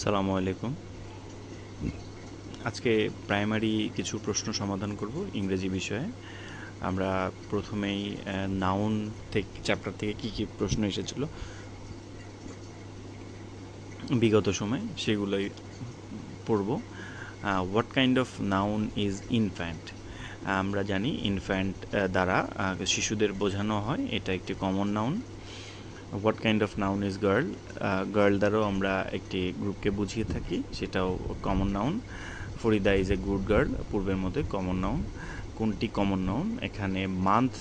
সালামু আলাইকুম। আজকে প্রাইমারি কিছু প্রশ্ন সমাধান করব ইংরেজি বিষয়ে। আমরা প্রথমেই নাউন থেকে চ্যাপ্টার থেকে কী প্রশ্ন এসেছিল বিগত সময়ে সেগুলোই পড়ব। What kind of noun is infant? আমরা জানি ইনফ্যান্ট দ্বারা শিশুদের বোঝানো হয়, এটা একটি common noun. What kind of noun is girl? Girl দ্বারাও আমরা একটি গ্রুপকে বুঝিয়ে থাকি, সেটাও common noun. Farida is a good girl, পূর্বের মধ্যে কমন নাউন। কোনটি কমন নাউন? এখানে মান্থ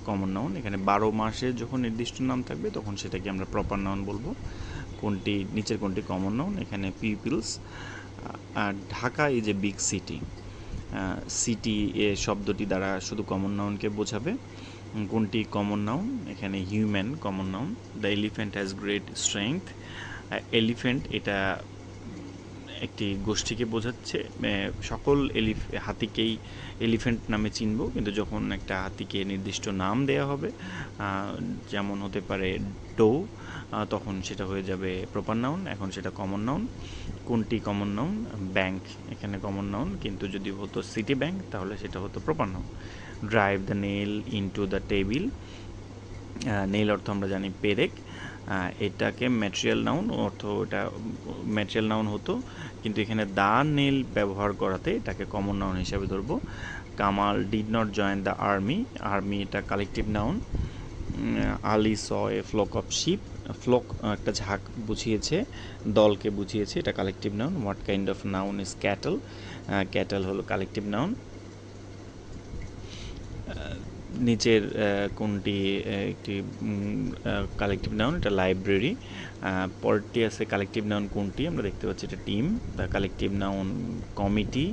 কমন নাউন। এখানে 12 মাসে যখন নির্দিষ্ট নাম থাকবে তখন সেটাকে আমরা প্রপার নাউন বলবো। কোনটি নিচের কোনটি কমন নাউন? এখানে peoples. Dhaka is a big city. City এ শব্দটি দ্বারা শুধু কমন নাউনকে বোঝাবে। কোনটি কমন নাউন? এখানে human common noun. The elephant has great strength. Elephant এটা একটি গোষ্ঠীকে বোঝাচ্ছে। সকল হাতিকেই এলিফ্যান্ট নামে চিনব, কিন্তু যখন একটা হাতিকে নির্দিষ্ট নাম দেয়া হবে, যেমন হতে পারে ডো, তখন সেটা হয়ে যাবে প্রপার নাউন। এখন সেটা কমন নাউন। কোনটি কমন নাউন? ব্যাংক এখানে কমন নাউন, কিন্তু যদি হতো সিটি ব্যাংক তাহলে সেটা হতো proper noun. Drive the nail into the table. Nail অর্থ আমরা জানি পেরেক। এটাকে ম্যাটেরিয়াল নাউন অর্থ, এটা ম্যাটেরিয়াল নাউন হতো, কিন্তু এখানে দা নেল ব্যবহার করাতে এটাকে কমন নাউন হিসাবে ধরবো। Kamal did not join the army. Army এটা collective noun. Ali saw a flock of sheep. Flock একটা ঝাঁক বুঝিয়েছে, দলকে বুঝিয়েছে, এটা collective noun. What kind of noun is cattle? Cattle হলো কালেকটিভ নাউন। নিচের কোনটি একটি কালেকটিভ নাউন? এটা লাইব্রেরি। পরেরটি আছে কালেকটিভ নাউন কোনটি? আমরা দেখতে পাচ্ছি এটা team. The collective noun committee.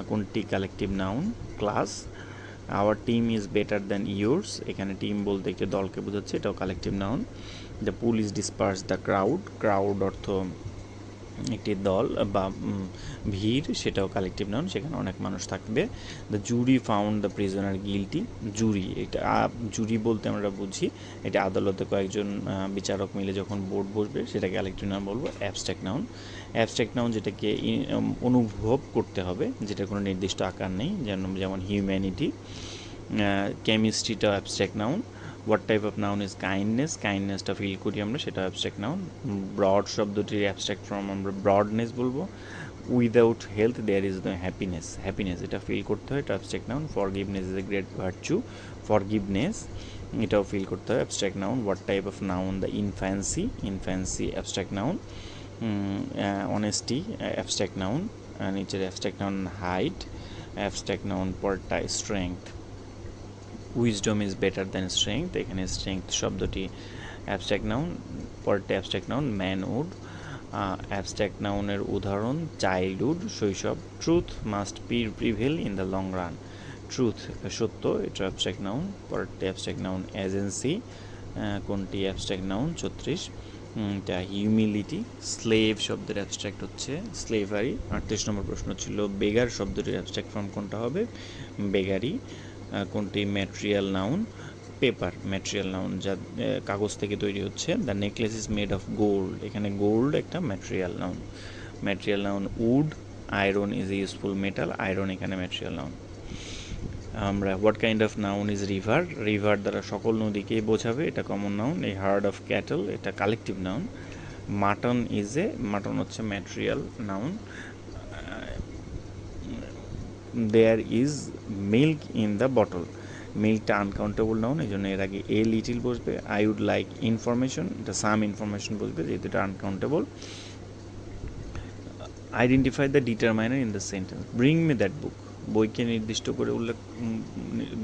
কোনটি collective noun? Class. Our team is better than yours. এখানে টিম বলতে একটি দলকে বোঝাচ্ছে, এটাও collective noun. The police disperse the crowd. Crowd অর্থ একটি দল বা ভিড়, সেটাও কালেকটিভ নাউন, সেখানে অনেক মানুষ থাকবে। The jury found the prisoner guilty. Jury, এটা জুরি বলতে আমরা বুঝি এটা আদালতে কয়েকজন বিচারক মিলে যখন বোর্ড বসবে সেটাকে কালেকটিভ নাউন বলবো। Abstract noun. অ্যাবস্ট্রাক্ট নাউন যেটাকে অনুভব করতে হবে, যেটা কোনো নির্দিষ্ট আকার নেই, যেমন হিউম্যানিটি। কেমিস্ট্রিটাও abstract noun. What type of noun is kindness? কাইন্ডনেসটা ফিল করি আমরা, সেটা অ্যাবস্ট্রাক্ট নাউন। ব্রড শব্দটির অ্যাবস্ট্রাক্ট ফর্ম আমরা ব্রডনেস বলবো। Without health there is the happiness. Happiness এটা ফিল করতে হয়, এটা abstract noun. Forgiveness is a great virtue. Forgiveness এটাও ফিল করতে হয়, abstract noun. What type of noun? The infancy. Infancy abstract noun. Honesty abstract noun. নিচের abstract noun height. Abstract noun paratha strength. Wisdom is better than strength. এখানে strength শব্দটি abstract noun. পরটা abstract noun manhood. Abstract নাউনের উদাহরণ childhood, শৈশব। Truth must prevail in the long run. Truth সত্য, এটা abstract noun. পরটা abstract noun agency. কোনটি abstract noun? 36। এটা humility. Slave শব্দের অ্যাবস্ট্রাক্ট হচ্ছে স্লেভারি। 38 নম্বর প্রশ্ন ছিল বেগার শব্দটির অ্যাবস্ট্রাক্ট ফর্ম কোনটা হবে? বেগারি। কোনটি material noun? Paper material noun, যা কাগজ থেকে তৈরি হচ্ছে। The necklace is made of gold. এখানে গোল্ড একটা material noun. Material noun wood. Iron is a useful metal. Iron এখানে ম্যাটেরিয়াল নাউন। আমরা what kind of noun is river? River দ্বারা সকল নদীকেই বোঝাবে, এটা কমন নাউন। এই হার্ড অফ ক্যাটল এটা collective noun. Mutton is a, mutton হচ্ছে material noun. There is milk in the bottle. মিল্কটা আনকাউন্টেবল নাউন, এই জন্য এর আগে এ লিটিল বসবে। আই উড লাইক ইনফরমেশন, এটা সাম ইনফরমেশন বসবে যেহেতু এটা uncountable. Identify the determiner in the sentence. Bring me that book. বইকে নির্দিষ্ট করে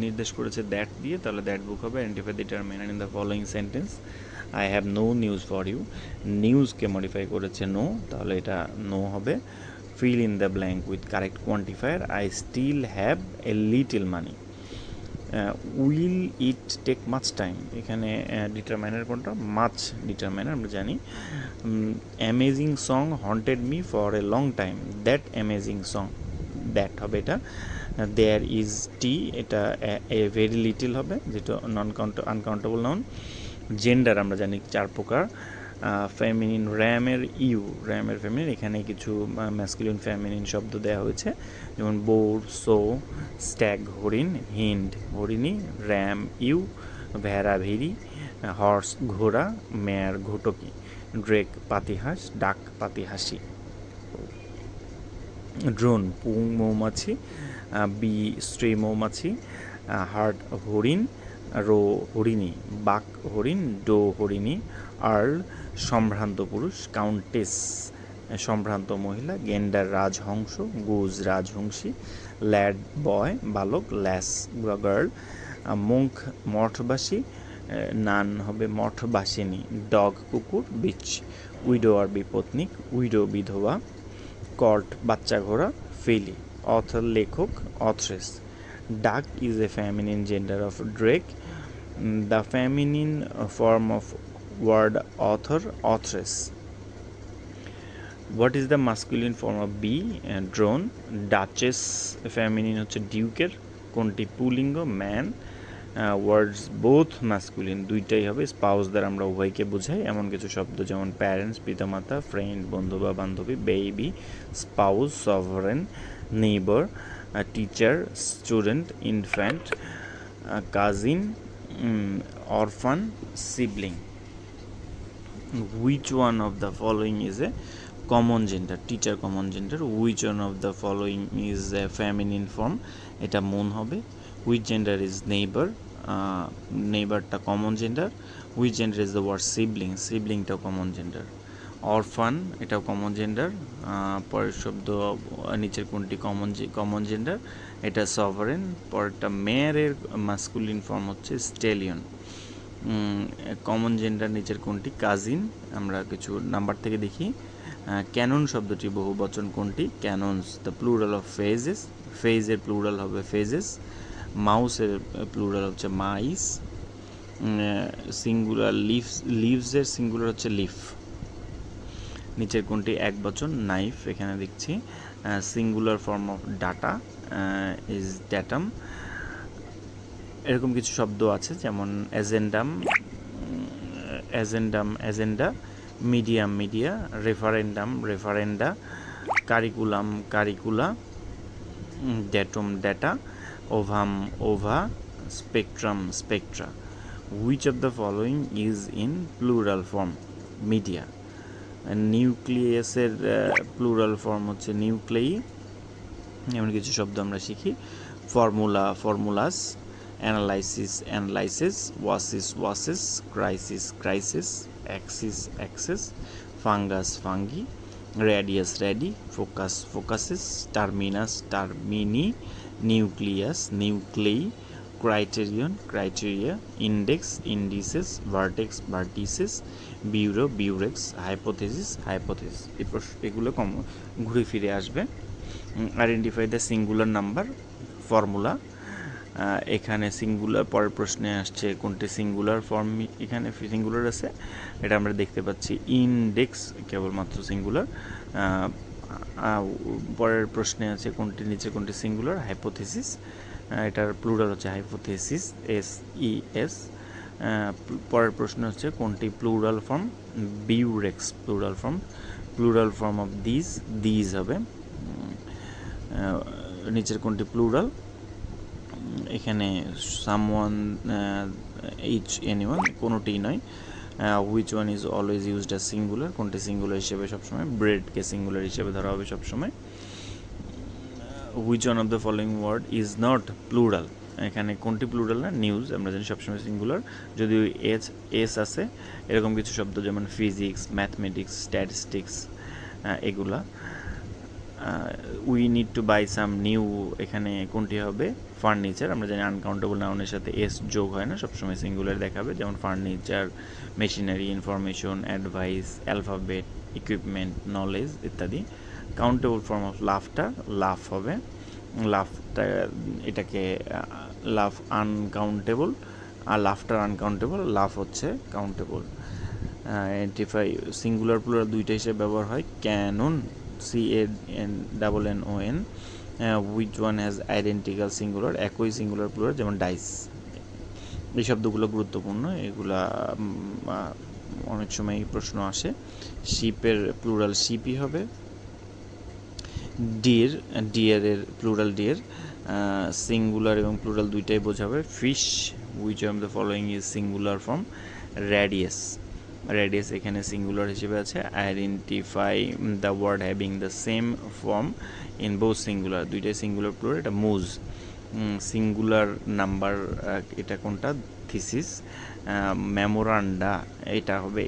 নির্দেশ করেছে দ্যাট দিয়ে, তাহলে দ্যাট বুক হবে। Identify the determiner in the following sentence. I have no news for you. নিউজকে মডিফাই করেছে নো, তাহলে এটা নো হবে। Fill in the blank with correct quantifier. I still have a little money. Will it take much time, এখানে determiner কোনটা? Much determiner আমরা জানি। Amazing song haunted me for a long time. That amazing song, that হবে এটা। There is টি, এটা a very little হবে, যেটা uncountable noun. Gender আমরা জানি 4 প্রকার। ফেমিনিন র্যামের ইউ, র্যামের ফেমিনিন, এখানে কিছু ম্যাসকুলিন ফেমিনিন শব্দ দেওয়া হয়েছে, যেমন বোর, সো, স্ট্যাগ হরিণ, হিন্ড হরিণী, র্যাম ইউ, ভেড়া ভেড়ি, হর্স ঘোড়া, মেয়ার ঘোটকি, ড্রেক পাতিহাঁস, ডাক পাতিহাসি, ড্রোন পুং মৌমাছি, বি স্ত্রী মৌমাছি, হার্ট হরিণ, রো হরিণী, বাক হরিণ, ডো হরিণী, আর্ল সম্ভ্রান্ত পুরুষ, কাউন্টেস সম্ভ্রান্ত মহিলা, গেন্ডার রাজহংস, গুজ রাজহংসী, ল্যাড বয় বালক, ল্যাস গার্ল, মঙ্ক মঠবাসী, নান হবে মঠবাসিনী, ডগ কুকুর, বিচ উইডো আর বিপত্নিক, উইডো বিধবা, কর্ট বাচ্চা ঘোড়া, ফিলি, অথর লেখক, authoress, duck is a feminine gender of drake, the feminine form of word author, authoress. What is the masculine form of bee, drone, duchess feminine হচ্ছে ডিউকের, কোনটি পুলিঙ্গ, ম্যান, ওয়ার্ডস বোথ মাস্কুলিন দুইটাই হবে, spouse দ্বারা আমরা উভয়কে বোঝাই এমন কিছু শব্দ যেমন প্যারেন্টস পিতামাতা, ফ্রেন্ড বন্ধু বা বান্ধবী, baby spouse, sovereign, neighbour, teacher, student, infant, cousin, অরফান, sibling. Which one of the following is a common gender? Teacher common gender. Which one of the following is a feminine form? এটা মন হবে। Which gender is neighbor? নেইবারটা common gender. Which gender is the word sibling, সিবলিংটাও common gender. Orphan এটাও common gender. পরের শব্দ নিচের কোনটি কমন জেন্ডার? এটা সভারেন। পরেরটা মেয়ারের মাস্কুলিন ফর্ম হচ্ছে স্টেলিয়ন। কমন জেন্ডার নিচের কোনটি? কাজিন। আমরা কিছু নাম্বার থেকে দেখি। ক্যানন শব্দটি বহু বচন কোনটি? Cannons. The plural of phases, ফেজের প্লুরাল হবে ফেজেস। মাউসের প্লুরাল হচ্ছে মাইস। সিঙ্গুলার লিভসের সিঙ্গুলার হচ্ছে লিফ। নিচের কোনটি এক বচন? নাইফ। এখানে দেখছি singular form of data is datum. এরকম কিছু শব্দ আছে যেমন agenda, medium, media, referendum, referenda, curriculum, curricula, datum, data, ovum, ova, spectrum, spectra. Which of the following is in plural form? Media. নিউক্লিয়াসের প্লুরাল ফর্ম হচ্ছে nuclei. এমন কিছু শব্দ আমরা শিখি। Formula, formulas, analysis, analysis, oasis, oasis, crisis, crisis, axis, axes, fungus, fungi, radius, radii, focus, focuses, terminus, termini, nucleus, nuclei, criterion, criteria, index, indices, vertex, vertices, bureau, bureaux, hypothesis, hypothesis. এগুলো ঘুরে ফিরে আসবে। Identify the singular number, formula. এখানে singular, পরের প্রশ্নে আসছে কোনটি singular form, এখানে সিঙ্গুলার আছে, এটা আমরা দেখতে পাচ্ছি। ইন্ডেক্স কেবলমাত্র সিঙ্গুলার। পরের প্রশ্নে আছে কোনটি নিচে কোনটি সিঙ্গুলার? হাইপোথেসিস, এটার প্লুরাল হচ্ছে হাইপোথেসিস, SES। পরের প্রশ্ন হচ্ছে কোনটি plural form? Bureaux plural form. Plural form of these, these হবে। নিচের কোনটি প্লুরাল? এখানে সামওয়ান, এইচ, এনিওয়ান, কোনোটিই নয়। Which one is always used as singular? কোনটি সিঙ্গুলার হিসেবে সবসময়? ব্রেডকে সিঙ্গুলার হিসেবে ধরা হবে সবসময়। Which one of the following word is not plural? এখানে কোনটি প্লুরাল না? নিউজ, আমরা জানি সবসময় সিঙ্গুলার, যদিও এস আছে। এরকম কিছু শব্দ যেমন ফিজিক্স, ম্যাথমেটিক্স, স্ট্যাটিস্টিক্স, এগুলা। We need to buy some new, এখানে কোনটি হবে? ফার্নিচার। আমরা জানি আনকাউন্টেবল নাউনের সাথে এস যোগ হয় না, সবসময় সিঙ্গুলার দেখাবে, যেমন furniture, machinery, information, advice, alphabet, equipment, knowledge ইত্যাদি। কাউন্টেবল ফর্ম অফ লাফটার, লাফ হবে। লাফটা এটাকে লাফ আনকাউন্টেবল, আর লাফটার আনকাউন্টেবল, লাফ হচ্ছে কাউন্টেবল। আইডেন্টিফাই সিঙ্গুলার প্লুরাল দুইটা হিসেবে ব্যবহার হয়। Cannon, CANNON। Which one has identical singular? একই সিঙ্গুলার প্লুরাল, যেমন ডাইস। এই শব্দগুলো গুরুত্বপূর্ণ, এগুলা অনেক সময় এই প্রশ্ন আসে। শিপের প্লুরাল শিপই হবে। ডিয়ারের প্লুরাল ডিয়ার, সিঙ্গুলার এবং প্লুরাল দুইটাই বোঝাবে। Fish, which of the following is singular form? Radius, radius এখানে সিঙ্গুলার হিসেবে আছে। Identify the word having the same form in both singular, দুইটাই সিঙ্গুলার প্লুরাল। এটা মুজ। সিঙ্গুলার নাম্বার এটা কোনটা? থিসিস। মেমোরান্ডা এটা হবে